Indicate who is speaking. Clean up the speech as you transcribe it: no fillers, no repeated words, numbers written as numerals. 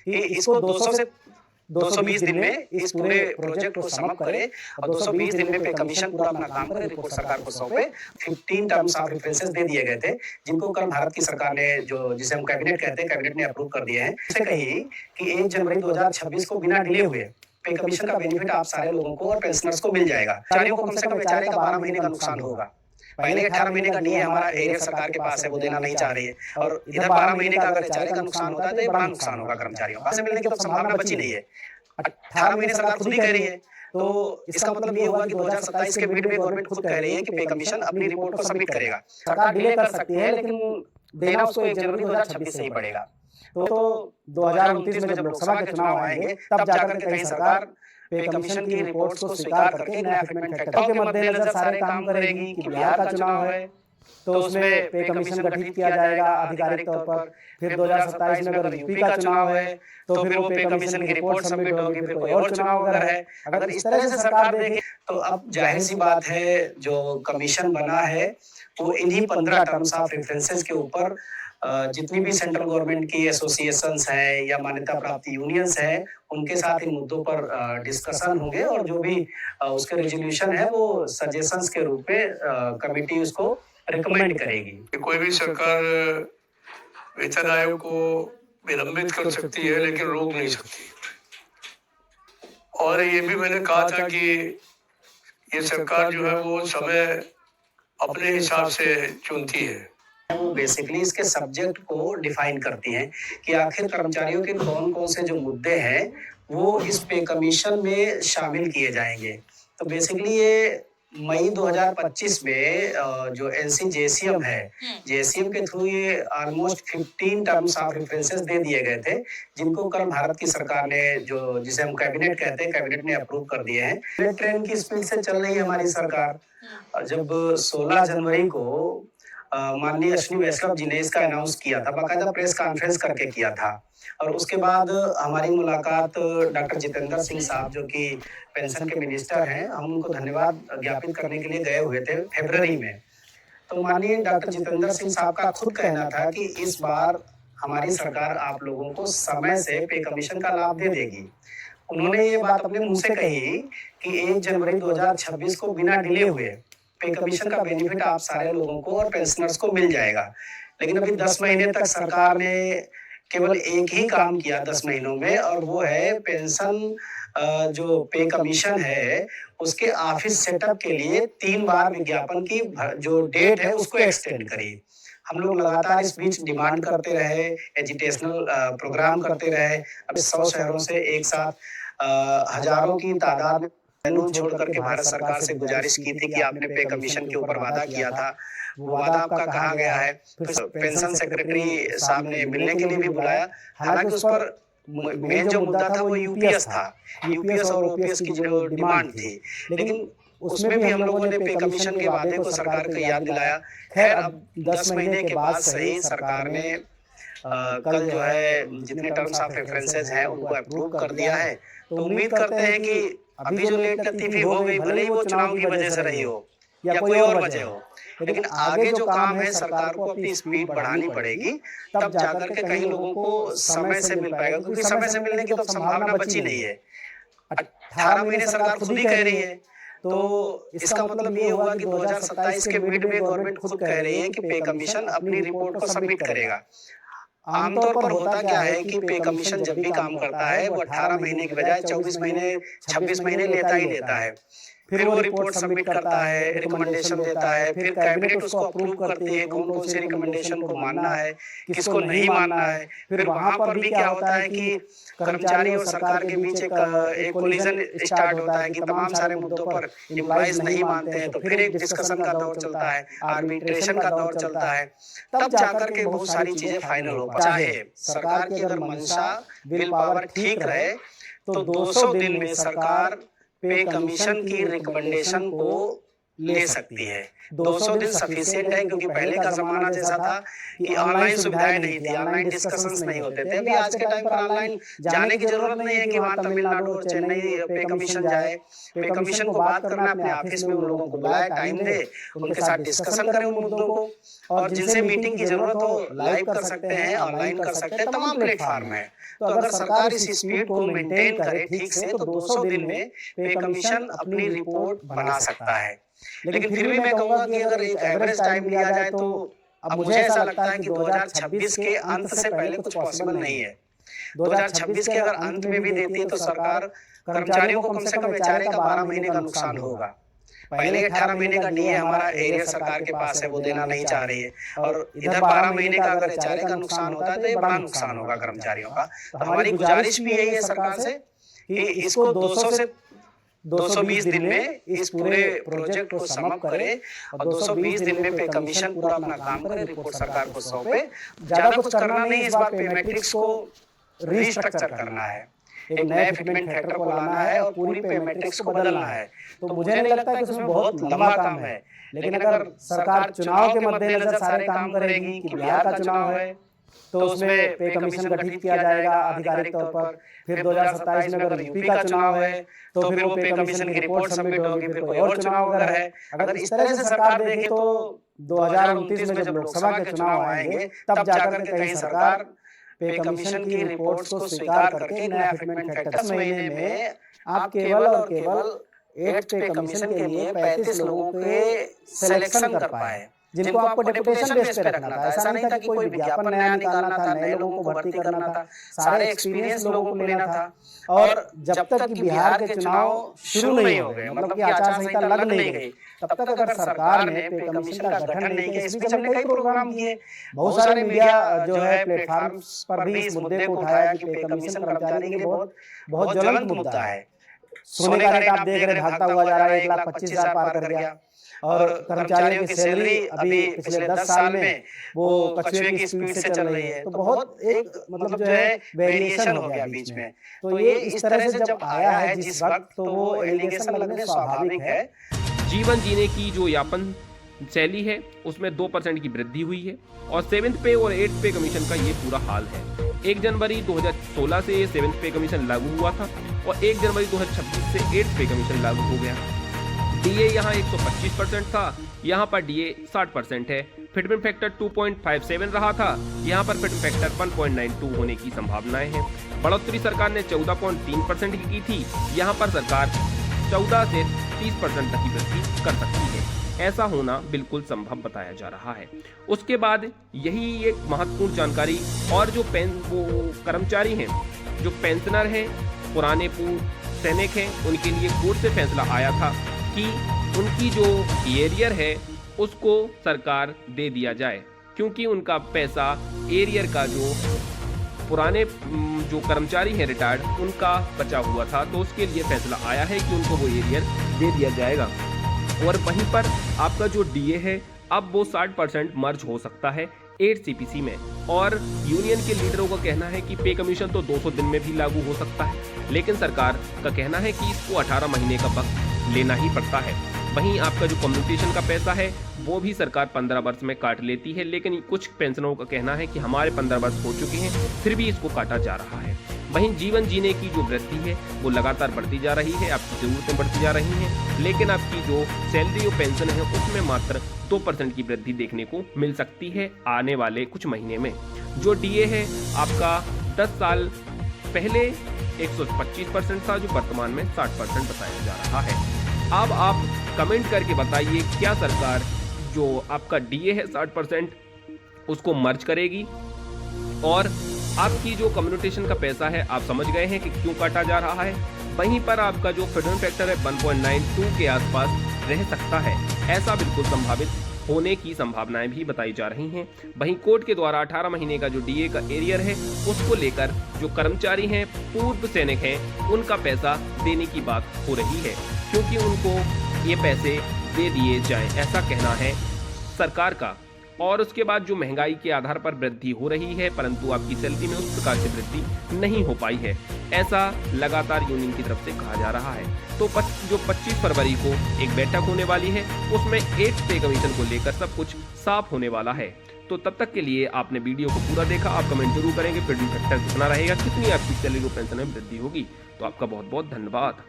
Speaker 1: कि इसको 220 दिन में इस पूरे प्रोजेक्ट को सम अप करे और 220 दिन में पे कमीशन पूरा अपना काम करे, रिपोर्ट सरकार को सौंपे। 15 टर्म्स ऑफ रेफरेंसेस दे दिए गए थे, जिनको कल भारत की सरकार ने, जो जिसे हम कैबिनेट कहते हैं, कैबिनेट ने अप्रूव कर दिए हैं। इसे कही कि 1 जनवरी 2026 को बिना डिले हुए पे कमीशन का बेनिफिट आप सारे लोगों को और पेंशनर्स को मिल जाएगा। कर्मचारियों को कम से कम बेचारे का 12 महीने का नुकसान होगा। पहले 18 महीने का डीए हमारा एरिया सरकार के पास है, वो देना नहीं चाह रही है, और इधर 12 महीने का अगर बेचारे का नुकसान होता है तो ये बड़ा नुकसान होगा कर्मचारियों का। मिलने की तो संभावना बची नहीं है। 18 महीने सरकार खुद ही कह रही है, तो इसका मतलब ये हुआ कि 2027 के मिड में गवर्नमेंट खुद कह रही है कि पे कमीशन अपनी रिपोर्ट को सबमिट करेगा। सरकार डिले कर सकती है, लेकिन देना उसको 1 जनवरी 2026 से ही पड़ेगा। तो 2029 में जब लोकसभा के चुनाव आएंगे, तब जाकर के कहीं सरकार पे कमीशन की रिपोर्ट्स को स्वीकार करके नया फिटमेंट फैक्टर के मद्देनजर सारे काम करेगी कि बिहार का चुनाव है तो उसमें पे कमीशन गठित किया जाएगा आधिकारिक तौर पर। फिर 2027 में अगर यूपी का चुनाव है तो फिर वो पे कमीशन की रिपोर्ट सबमिट होगी, फिर कोई और चुनाव अगर है। अगर इस तरह से सरकार देखे तो अब जाहिर सी बात है, जो कमीशन बना है वो इन्हीं 15 टर्म्स ऑफ रेफरेंसेस के ऊपर जितनी भी सेंट्रल गवर्नमेंट की एसोसिएशंस हैं या मान्यता प्राप्त यूनियंस हैं, उनके साथ इन मुद्दों पर डिस्कशन होंगे, और जो भी उसके रेजोल्यूशन है वो सजेशंस के रूप में कमेटी उसको रिकमेंड करेगी।
Speaker 2: कोई भी सरकार वेतन आयोग को निलंबित कर सकती है, लेकिन रोक नहीं सकती। और ये भी मैंने कहा था कि ये सरकार जो है वो समय अपने हिसाब से चुनती है।
Speaker 1: वो बेसिकली इसके सब्जेक्ट को डिफाइन करती हैं कि आखिर कर्मचारियों के कौन कौन से जो मुद्दे हैं वो इस पे कमीशन में शामिल किए जाएंगे। तो बेसिकली ये मई 2025 में जो एनसी जेसीएम है, जेसीएम के थ्रू ये ऑलमोस्ट 15 टर्म्स ऑफ रेफरेंसेस दे दिए गए थे, जिनको कल भारत की सरकार ने, जो जिसे हम कैबिनेट कहते हैं, कैबिनेट ने अप्रूव कर दिए हैं। बुलेट ट्रेन की स्पीड से चल रही है हमारी सरकार। जब 16 जनवरी को माननीय अश्विनी वैष्णव जी ने इसका अनाउंस किया था, बाकायदा प्रेस कॉन्फ्रेंस करके किया था, और उसके बाद हमारी मुलाकात डॉक्टर जितेंद्र सिंह साहब, जो कि पेंशन के मिनिस्टर हैं, हम उनको धन्यवाद ज्ञापित करने के लिए गए हुए थे फरवरी में। तो माननीय डॉक्टर जितेंद्र सिंह साहब का खुद कहना था कि इस बार हमारी सरकार आप लोगों को समय से पे कमीशन का लाभ दे देगी। उन्होंने ये बात अपने मुंह से कही कि 1 जनवरी 2026 को बिना डिले हुए पे कमीशन का बेनिफिट आप सारे लोगों को और पेंशनर्स को मिल जाएगा। लेकिन अभी 10 महीने तक सरकार ने केवल एक ही काम किया 10 महीनों में, और वो है पेंशन जो पे कमीशन है उसके ऑफिस सेटअप के लिए 3 बार विज्ञापन की जो डेट है उसको एक्सटेंड करी। हम लोग लगातार इस बीच डिमांड करते रहे, एजुकेशनल प्रोग्राम करते रहे। अभी 100 शहरों से एक साथ हजारों की तादाद में कानून छोड़ करके भारत सरकार से गुजारिश की थी कि आपने पे कमीशन के ऊपर वादा किया था, वो वादा आपका कहाँ गया है। फिर पेंशन सेक्रेटरी साहब ने मिलने के लिए भी बुलाया, हालांकि उस पर मेन जो मुद्दा था वो यूपीएस था, यूपीएस और ओपीएस की जो डिमांड थी, लेकिन उसमें भी हम लोगों ने पे कमीशन के वादे को सरकार को याद दिलाया। खैर, अब 10 महीने के बाद सही सरकार ने कल जो है जितने टर्म्स ऑफ रेफरेंसेस हैं उनको अप्रूव कर दिया है। तो उम्मीद करते हैं कि अभी जो लेट लतीफी हो गई, भले ही वो चुनाव की वजह से रही हो या कोई और वजह हो, लेकिन आगे जो काम है सरकार को अपनी स्पीड बढ़ानी पड़ेगी, तब जाकर के कई लोगों को समय से मिल पाएगा, क्योंकि समय से मिलने की तो संभावना बची नहीं है। 18 महीने सरकार खुद ही कह रही है, तो इसका मतलब ये होगा कि 2027 के मिड में गवर्नमेंट खुद कह रही है कि पे कमीशन अपनी रिपोर्ट को सबमिट करेगा। आमतौर पर होता क्या है कि पे कमीशन जब भी काम करता है वो 18 महीने की बजाय 24 महीने 26 महीने लेता ही लेता है। फिर वो रिपोर्ट सबमिट करता है, रिकमेंडेशन देता है, फिर कैबिनेट उसको अप्रूव करती है कौन कौन से रिकमेंडेशन को मानना है, किसको नहीं मानना है। फिर वहां पर भी क्या होता है कि कर्मचारी और सरकार के बीच एक कोलिजन स्टार्ट होता है कि तमाम सारे मुद्दों पर एम्प्लॉइज नहीं मानते हैं, तो फिर एक डिस्कशन का दौर चलता है, आर्बिट्रेशन का दौर चलता है, तब जाकर के बहुत सारी चीजें फाइनल हो पाती है। चाहे सरकार की अगर मंशा, विल पावर ठीक रहे तो 200 दिन में सरकार पे कमीशन की रिकमेंडेशन को ले सकती है। 200 दिन सफिशिएंट है, क्योंकि पहले का ज़माना जैसा था कि ऑनलाइन सुविधाएँ नहीं थी, ऑनलाइन डिस्कशंस नहीं होते थे। अभी आज के टाइम पर ऑनलाइन जाने की ज़रूरत नहीं है कि वहाँ तमिलनाडु और चेन्नई पे कमीशन जाए। पे कमीशन को बात करना है, अपने ऑफिस में उन लोगों को बुलाए, टाइम दे, उनके साथ डिस्कशन करें उन मुद्दों को, और जिनसे मीटिंग की ज़रूरत हो लाइव कर सकते हैं, ऑनलाइन कर सकते हैं, तमाम प्लेटफ़ॉर्म है। तो अगर सरकार इस स्पीड को मेंटेन करे ठीक से, तो 200 दिन में पे कमीशन अपनी रिपोर्ट बना सकता है। लेकिन फिर भी मैं कहूँगा कि अगर एक एवरेज टाइम लिया जाए तो अब मुझे ऐसा लगता है कि 2026 के अंत से पहले कुछ पॉसिबल नहीं है। 2026 के अगर अंत में भी देती है तो सरकार कर्मचारियों को कम से कम एचआरए का 12 महीने का नुकसान होगा। पहले 18 महीने का डीए हमारा एरिया सरकार के पास है, वो देना नहीं चाह रही है, और इधर 12 महीने का अगर एचआरए का नुकसान होता है तो ये बड़ा नुकसान होगा कर्मचारियों का। तो हमारी गुजारिश भी यही है सरकार से कि इसको 200 से 220 दिन में इस पूरे प्रोजेक्ट को समाप्त करे, और 220 दिन में पे कमीशन पूरा अपना काम करे, रिपोर्ट सरकार को सौंपे। ज्यादा कुछ करना नहीं, इस बार पे मैट्रिक्स को रीस्ट्रक्चर करना है, एक नए फिटमेंट फैक्टर को लाना है और पूरी पे मैट्रिक्स को बदलना है। तो मुझे नहीं लगता कि उसमें बहुत लंबा काम है, लेकिन अगर सरकार चुनाव के मद्देनजर सारे काम करेगी कि बिहार का चुनाव है तो उसमें पे कमीशन गठित किया जाएगा आधिकारिक तौर पर, फिर 2027 में अगर यूपी का चुनाव है तो फिर वो पे कमीशन की रिपोर्ट सबमिट होगी, फिर कोई और चुनाव अगर है। अगर इस तरह से सरकार देखे तो 2029 में जब लोकसभा के चुनाव आएंगे तब जाकर के कहीं सरकार पे कमीशन की रिपोर्ट्स को स्वीकार करके नया फिटमेंट फैक्टर 10 महीने में आप केवल और केवल एक पे कमीशन के लिए 35 लोगों के सिलेक्शन कर पाए, जिनको आपको डेपुटेशन बेस पे रखना था। ऐसा नहीं था कि कोई विज्ञापन नया निकालना था, नए लोगों को भर्ती करना था, सारे एक्सपीरियंस लोगों को लेना था। और जब तक कि बिहार के चुनाव शुरू नहीं हो गए, मतलब कि आचार संहिता लग नहीं गई, तब तक अगर सरकार ने पे कमीशन का गठन नहीं किया। इस बीच हमने कई प्रोग्राम किए, बहुत सारे मीडिया जो है प्लेटफॉर्म्स पर भी इस मुद्दे को उठाया कि पे कमीशन कर्मचारी के लिए बहुत ज्वलंत मुद्दा है। सोने का रेट आप देख रहे हैं भागता हुआ जा रहा है, 1,25,000 पार कर गया, और कर्मचारियों की सैलरी अभी पिछले 10 साल में वो कछुए की स्पीड से चल रही है। तो बहुत एक मतलब जो है वेरिएशन हो गया बीच में। तो ये इस तरह से जब आया है जिस वक्त, तो वो एलिगेशन लगने स्वाभाविक है।
Speaker 3: जीवन जीने की जो यापन शैली है उसमें 2% की वृद्धि हुई है, और 7th पे और 8th पे कमीशन का ये पूरा हाल है। 1 जनवरी 2016 से 7th पे कमीशन लागू हुआ था, और 1 जनवरी 2026 से 8th पे कमीशन लागू हो गया। डीए यहाँ 125% था, यहाँ पर डीए 60% है। फिटमेंट फैक्टर 2.57 रहा था, यहाँ पर फिटमेंट फैक्टर 1.92 होने की संभावनाएं हैं। बढ़ोतरी सरकार ने 14.3% की थी, यहाँ पर सरकार 14 से 30% तक की वृद्धि कर सकती है। ऐसा होना बिल्कुल संभव बताया जा रहा है। उसके बाद यही एक महत्वपूर्ण जानकारी, और जो वो कर्मचारी हैं, जो पेंशनर हैं, पुराने पूर्व सैनिक हैं, उनके लिए कोर्ट से फैसला आया था कि उनकी जो एरियर है उसको सरकार दे दिया जाए, क्योंकि उनका पैसा एरियर का जो पुराने जो कर्मचारी हैं रिटायर्ड उनका बचा हुआ था, तो उसके लिए फैसला आया है कि उनको वो एरियर दे दिया जाएगा। और वहीं पर आपका जो डीए है अब वो 60% मर्ज हो सकता है 8 सीपीसी में। और यूनियन के लीडरों का कहना है कि पे कमीशन तो 200 दिन में भी लागू हो सकता है, लेकिन सरकार का कहना है कि इसको 18 महीने का वक्त लेना ही पड़ता है। वहीं आपका जो कम्युनिकेशन का पैसा है वो भी सरकार 15 वर्ष में काट लेती है, लेकिन कुछ पेंशनरों का कहना है कि हमारे 15 वर्ष हो चुके हैं फिर भी इसको काटा जा रहा है। वहीं जीवन जीने की जो वृद्धि है वो लगातार बढ़ती जा रही है, आपकी ज़रूरतें बढ़ती जा रही हैं, लेकिन आपकी जो सैलरी और पेंशन है उसमें मात्र 2% की वृद्धि देखने को मिल सकती है आने वाले कुछ महीने में। जो डीए है आपका 10 साल पहले 125% था, जो वर्तमान में 60% बताया जा रहा है। अब आप कमेंट करके बताइए, क्या सरकार जो आपका डीए है 60% उसको मर्ज करेगी? और आपकी जो कम्युनिकेशन का पैसा है आप समझ गए हैं कि क्यों काटा जा रहा है। वहीं पर आपका जो फिटमेंट फैक्टर है 1.92 के आसपास रह सकता है, ऐसा बिल्कुल संभावित होने की संभावनाएं भी बताई जा रही हैं। वहीं कोर्ट के द्वारा 18 महीने का जो डीए का एरियर है उसको लेकर जो कर्मचारी हैं, पूर्व सैनिक हैं, उनका पैसा देने की बात हो रही है, क्योंकि उनको ये पैसे दे दिए जाएं, ऐसा कहना है सरकार का। और उसके बाद जो महंगाई के आधार पर वृद्धि हो रही है, परंतु आपकी सैलरी में उस प्रकार से वृद्धि नहीं हो पाई है। ऐसा लगातार यूनियन की तरफ से कहा जा रहा है। तो जो 25 फरवरी को एक बैठक होने वाली है उसमें 8th पे कमीशन को लेकर सब कुछ साफ होने वाला है। तो तब तक के लिए आपने वीडियो को पूरा देखा, आप कमेंट जरूर करेंगे, फिर फैक्टर कितना रहेगा, कितनी आपकी सैलरी और पेंशन में वृद्धि होगी। तो आपका बहुत बहुत धन्यवाद।